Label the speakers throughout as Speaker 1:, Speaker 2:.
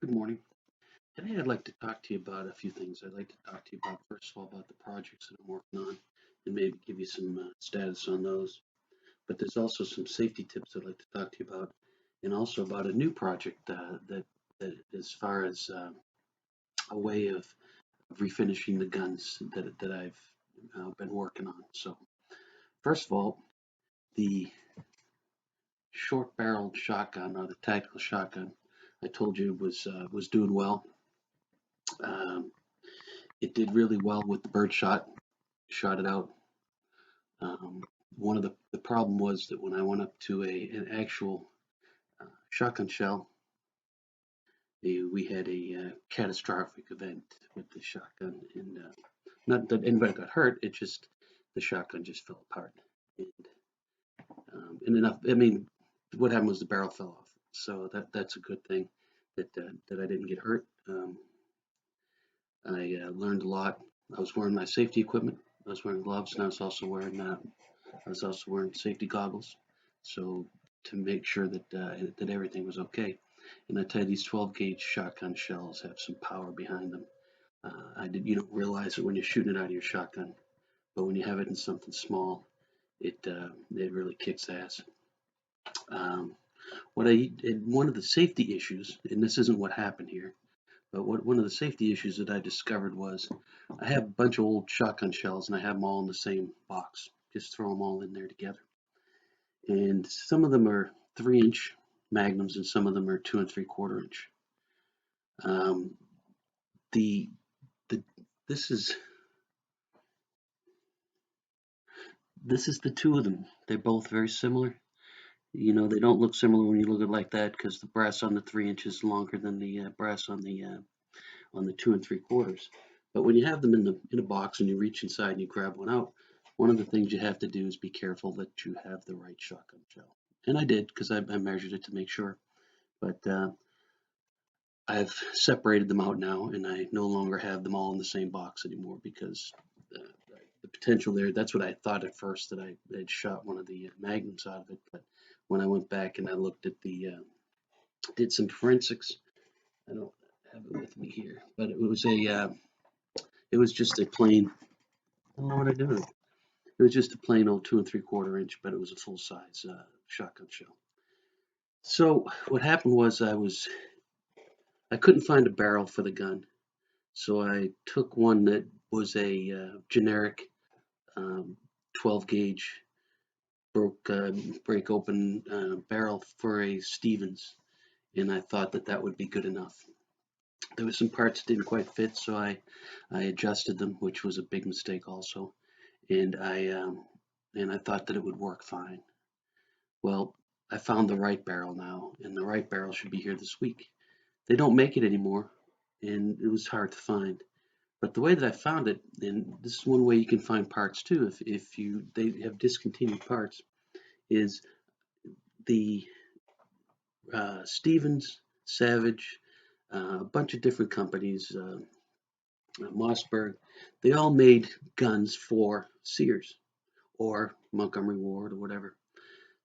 Speaker 1: Good morning. Today I'd like to talk to you about a few things. I'd like to talk to you about, first of all, about the projects that I'm working on and maybe give you some status on those. But there's also some safety tips I'd like to talk to you about, and also about a new project that as far as a way of refinishing the guns that I've been working on. So first of all, the short barreled shotgun or the tactical shotgun I told you was doing well. Um, it did really well with the bird shot it out. Um, one of the problem was that when I went up to an actual shotgun shell, we had a catastrophic event with the shotgun, and not that anybody got hurt. It just the shotgun just fell apart, and enough. I mean, what happened was the barrel fell off, so that's a good thing that I didn't get hurt. I learned a lot. I was wearing my safety equipment. I was wearing gloves, and I was also wearing safety goggles, so to make sure that everything was okay. And I tell you, these 12 gauge shotgun shells have some power behind them. You don't realize it when you're shooting it out of your shotgun, but when you have it in something small, it really kicks ass. Um, one of the safety issues, and this isn't what happened here, but one of the safety issues that I discovered was I have a bunch of old shotgun shells and I have them all in the same box. Just throw them all in there together. And some of them are 3-inch magnums and some of them are 2 3/4 inch. Um, the the this is this is the two of them. They're both very similar. You know, they don't look similar when you look at it like that because the brass on the 3 inch is longer than the brass on the 2 3/4. But when you have them in a box and you reach inside and you grab one out, one of the things you have to do is be careful that you have the right shotgun shell. And I did because I measured it to make sure. But I've separated them out now, and I no longer have them all in the same box anymore because uh, the potential there. That's what I thought at first that I had shot one of the magnums out of it, but when I went back and I looked at did some forensics. I don't have it with me here, but it was just a plain. I don't know what I did with it. It was just a plain old 2 3/4 inch, but it was a full size shotgun shell. So what happened was I couldn't find a barrel for the gun. So I took one that was a generic 12 gauge break open barrel for a Stevens, and I thought that would be good enough. There were some parts that didn't quite fit, so I adjusted them, which was a big mistake also, and I thought that it would work fine. Well, I found the right barrel now, and the right barrel should be here this week. They don't make it anymore, and it was hard to find. But the way that I found it, and this is one way you can find parts too, if they have discontinued parts, is the Stevens, Savage, a bunch of different companies, Mossberg, they all made guns for Sears or Montgomery Ward or whatever.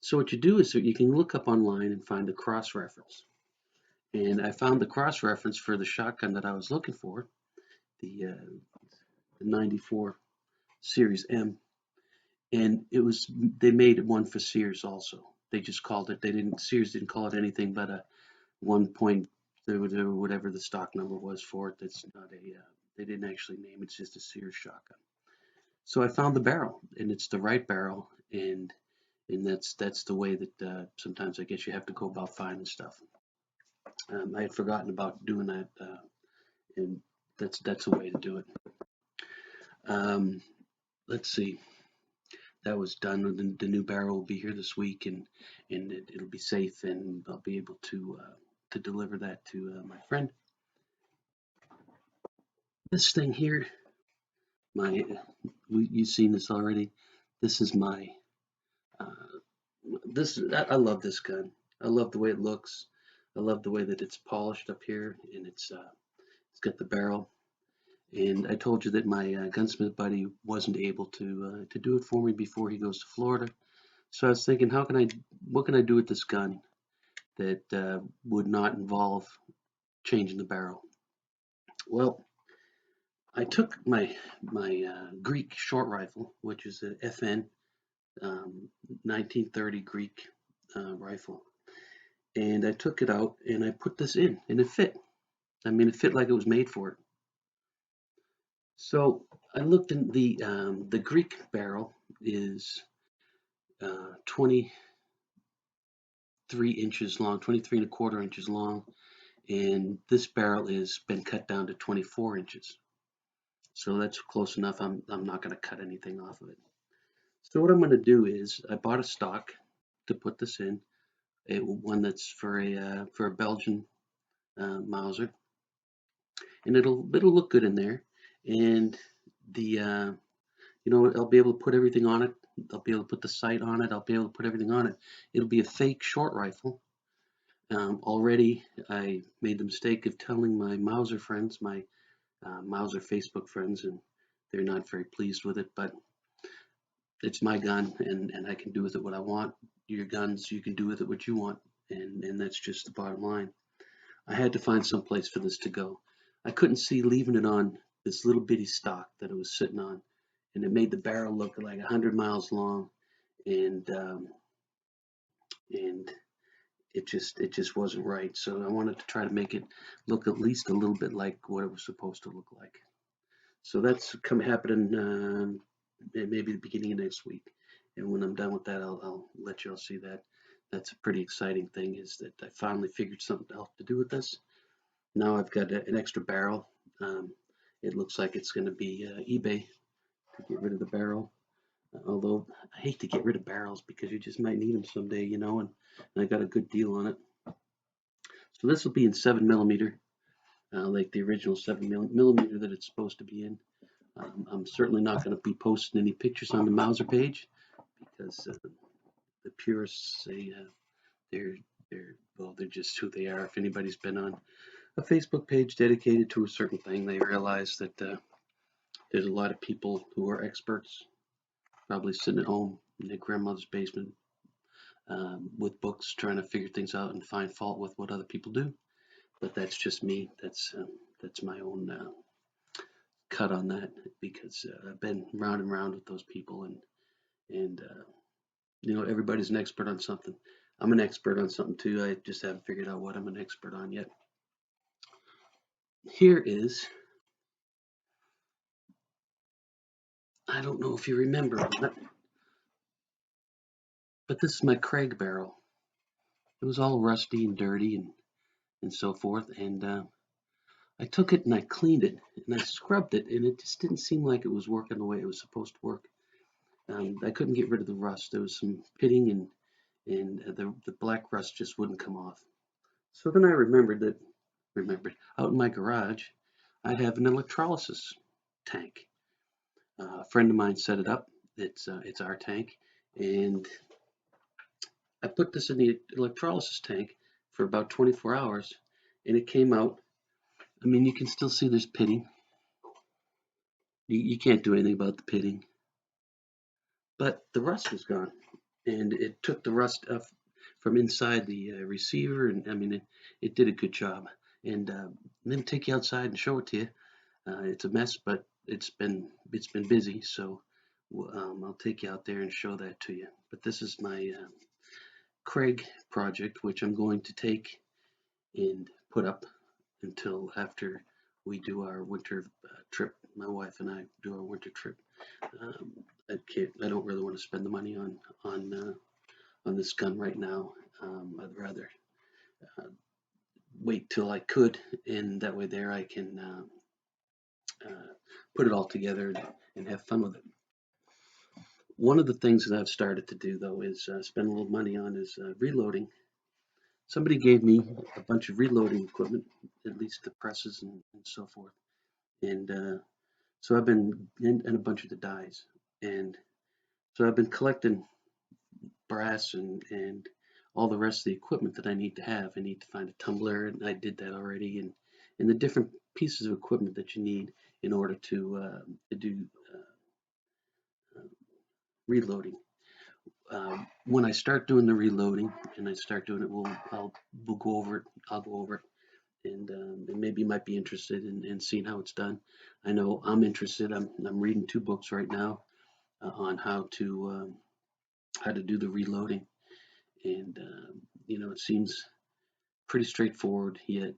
Speaker 1: So what you do is you can look up online and find a cross reference. And I found the cross reference for the shotgun that I was looking for, the 94 Series M, and they made one for Sears also. They just called it. Sears didn't call it anything but a 1 point whatever the stock number was for it. That's not a. They didn't actually name it. It's just a Sears shotgun. So I found the barrel, and it's the right barrel, and that's the way that sometimes I guess you have to go about finding stuff. I had forgotten about doing that, and that's a way to do it. Um, let's see. That was done. The new barrel will be here this week, and it'll be safe, and I'll be able to deliver that to my friend. This thing here, my you've seen this already. This is my uh, I love this gun. I love the way it looks. I love the way that it's polished up here, and it's got the barrel. And I told you that my gunsmith buddy wasn't able to do it for me before he goes to Florida. So I was thinking, what can I do with this gun that would not involve changing the barrel. Well, I took my Greek short rifle, which is a FN 1930 Greek rifle, and I took it out and I put this in, and it fit. I mean, it fit like it was made for it. So I looked in the Greek barrel is 23 inches long, 23 and a quarter inches long, and this barrel is been cut down to 24 inches. So that's close enough. I'm not going to cut anything off of it. So what I'm going to do is I bought a stock to put this in, one that's for a Belgian Mauser, and it'll look good in there, and the I'll be able to put everything on it. I'll be able to put the sight on it. I'll be able to put everything on it. It'll be a fake short rifle. Already, I made the mistake of telling my Mauser friends, my Mauser Facebook friends, and they're not very pleased with it, but it's my gun, and I can do with it what I want. Your guns, you can do with it what you want, and that's just the bottom line. I had to find some place for this to go. I couldn't see leaving it on this little bitty stock that it was sitting on, and it made the barrel look like 100 miles long, and and it just wasn't right. So I wanted to try to make it look at least a little bit like what it was supposed to look like. So that's happening maybe the beginning of next week. And when I'm done with that, I'll let you all see that. That's a pretty exciting thing, is that I finally figured something else to do with this. Now I've got an extra barrel. It looks like it's going to be eBay to get rid of the barrel. Although I hate to get rid of barrels because you just might need them someday, and I got a good deal on it. So this will be in 7mm, like the original 7mm that it's supposed to be in. I'm certainly not going to be posting any pictures on the Mauser page because the purists say they're just who they are. If anybody's been on a Facebook page dedicated to a certain thing, they realize that there's a lot of people who are experts, probably sitting at home in their grandmother's basement with books, trying to figure things out and find fault with what other people do. But that's just me. That's my own cut on that, because I've been round and round with those people, and everybody's an expert on something. I'm an expert on something too. I just haven't figured out what I'm an expert on yet. Here is, I don't know if you remember, but this is my Craig barrel. It was all rusty and dirty and so forth, and I took it and I cleaned it and I scrubbed it, and it just didn't seem like it was working the way it was supposed to work. I couldn't get rid of the rust. There was some pitting, and the black rust just wouldn't come off. So then I remembered out in my garage, I have an electrolysis tank. A friend of mine set it up. It's our tank, and I put this in the electrolysis tank for about 24 hours, and it came out. I mean, you can still see there's pitting. You can't do anything about the pitting, but the rust was gone, and it took the rust up from inside the receiver, and I mean, it did a good job. And then take you outside and show it to you. It's a mess, but it's been busy, so I'll take you out there and show that to you. But this is my Craig project, which I'm going to take and put up until after we do our winter trip. My wife and I do our winter trip. I don't really want to spend the money on this gun right now. I'd rather wait till I could, and that way there I can put it all together and have fun with it. One of the things that I've started to do, though, is spend a little money on is reloading. Somebody gave me a bunch of reloading equipment, at least the presses and so forth, and so I've been and a bunch of the dies, and so I've been collecting brass and all the rest of the equipment that I need to have. I need to find a tumbler, and I did that already, and the different pieces of equipment that you need in order to do reloading. When I start doing the reloading and I start doing it, we'll go over it. I'll go over it, and maybe you might be interested in seeing how it's done. I know I'm interested. I'm reading 2 books right now on how to do the reloading, and it seems pretty straightforward yet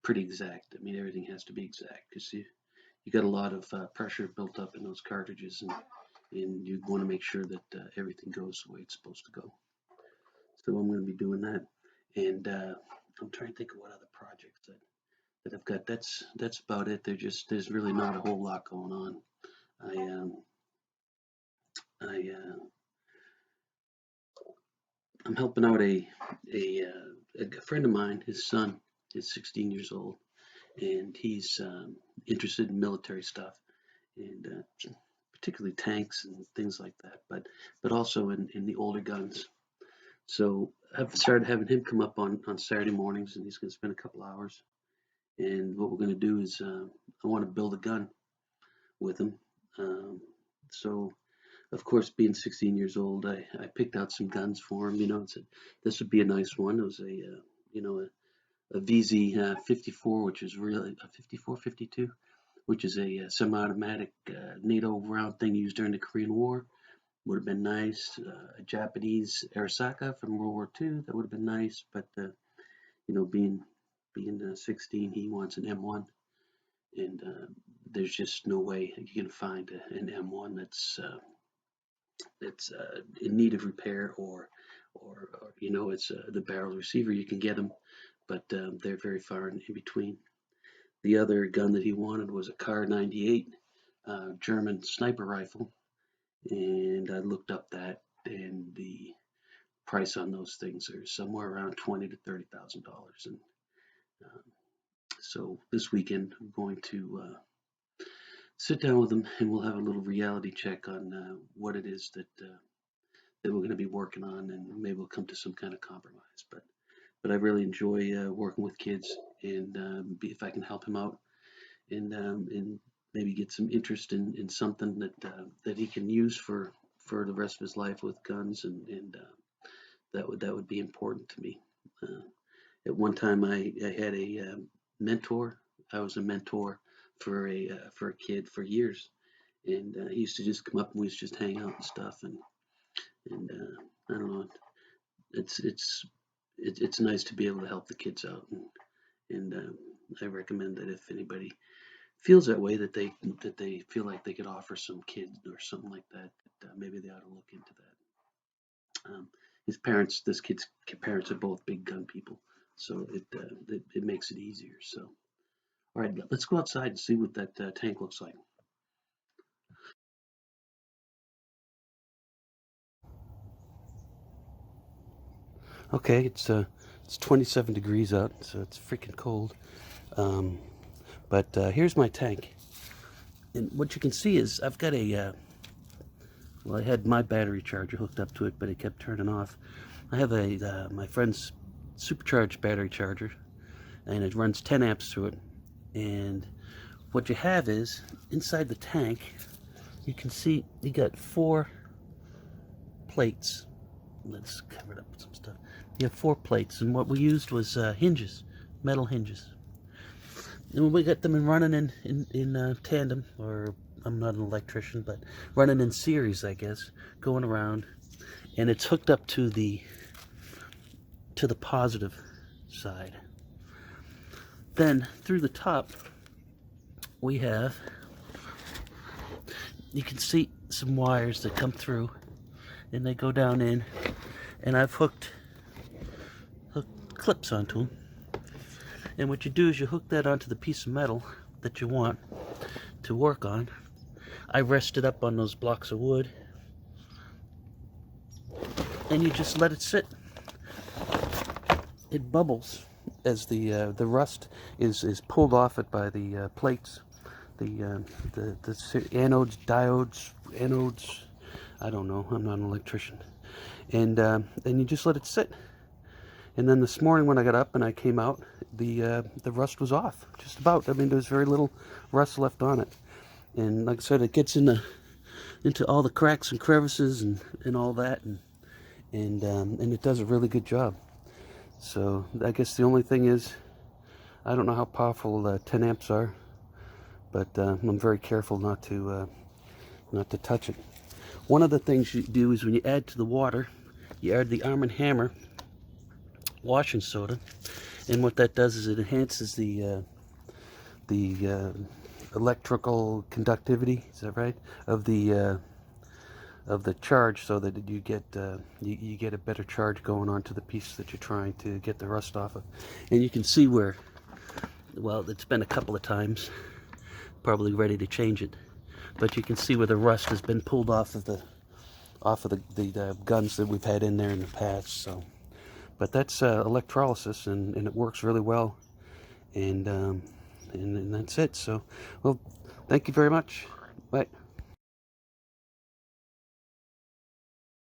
Speaker 1: pretty exact. I mean, everything has to be exact because you got a lot of pressure built up in those cartridges, and you want to make sure that everything goes the way it's supposed to go. So I'm going to be doing that, and I'm trying to think of what other projects that I've got. That's about it. There's really not a whole lot going on. I I I'm helping out a friend of mine. His son is 16 years old, and he's interested in military stuff, and particularly tanks and things like that, but also in the older guns. So I've started having him come up on Saturday mornings, and he's going to spend a couple hours. And what we're going to do is I want to build a gun with him. Um, so of course, being 16 years old, I picked out some guns for him. This would be a nice one. It was a VZ 54, which is really a 54 52, which is a semi-automatic NATO round thing used during the Korean War. Would have been nice. A Japanese Arisaka from World War II. That would have been nice. But being 16, he wants an M1, and there's just no way you can find an M1 that's in need of repair, or it's the barrel receiver. You can get them, but they're very far in between. The other gun that he wanted was a Kar 98 German sniper rifle, and I looked up that, and the price on those things are somewhere around $20,000 to $30,000. And um, so this weekend I'm going to sit down with him, and we'll have a little reality check on what it is that we're going to be working on, and maybe we'll come to some kind of compromise. But I really enjoy working with kids, and if I can help him out, and maybe get some interest in something that he can use for the rest of his life with guns, and that would be important to me. Uh, at one time, I had a mentor. I was a mentor for a kid for years, and he used to just come up and we used to just hang out and stuff, and I don't know. It's it's it's nice to be able to help the kids out, and I recommend that if anybody feels that way, that they feel like they could offer some kid or something like that, maybe they ought to look into that. This kid's parents are both big gun people, so it makes it easier. So, all right, let's go outside and see what that tank looks like. Okay, it's 27 degrees out, so it's freaking cold. Um, but here's my tank, and what you can see is I've got well, I had my battery charger hooked up to it, but it kept turning off. I have my friend's supercharged battery charger, and it runs 10 amps through it. And what you have is inside the tank, you can see you got 4 plates. Let's cover it up with some stuff. You have 4 plates, and what we used was hinges, metal hinges. And we got them running in tandem, or I'm not an electrician, but running in series, I guess, going around, and it's hooked up to the positive side. Then through the top, we have, you can see some wires that come through, and they go down in, and I've hooked clips onto them. And what you do is you hook that onto the piece of metal that you want to work on. I rest it up on those blocks of wood, and you just let it sit. It bubbles as the rust is pulled off it by the plates, the anodes, diodes. I don't know. I'm not an electrician. And you just let it sit. And then this morning when I got up and I came out, the rust was off, just about. I mean, there's very little rust left on it. And like I said, it gets into all the cracks and crevices and all that, and it does a really good job. So I guess the only thing is I don't know how powerful 10 amps are, but I'm very careful not to touch it. One of the things you do is when you add to the water, you add the Arm & Hammer washing soda, and what that does is it enhances the electrical conductivity, is that right, of the charge, so that you get you get a better charge going on to the piece that you're trying to get the rust off of. And you can see where, well, it's been a couple of times, probably ready to change it, but you can see where the rust has been pulled off of the guns that we've had in there in the past. So, but that's electrolysis, and it works really well, and that's it. So, well, thank you very much. Bye.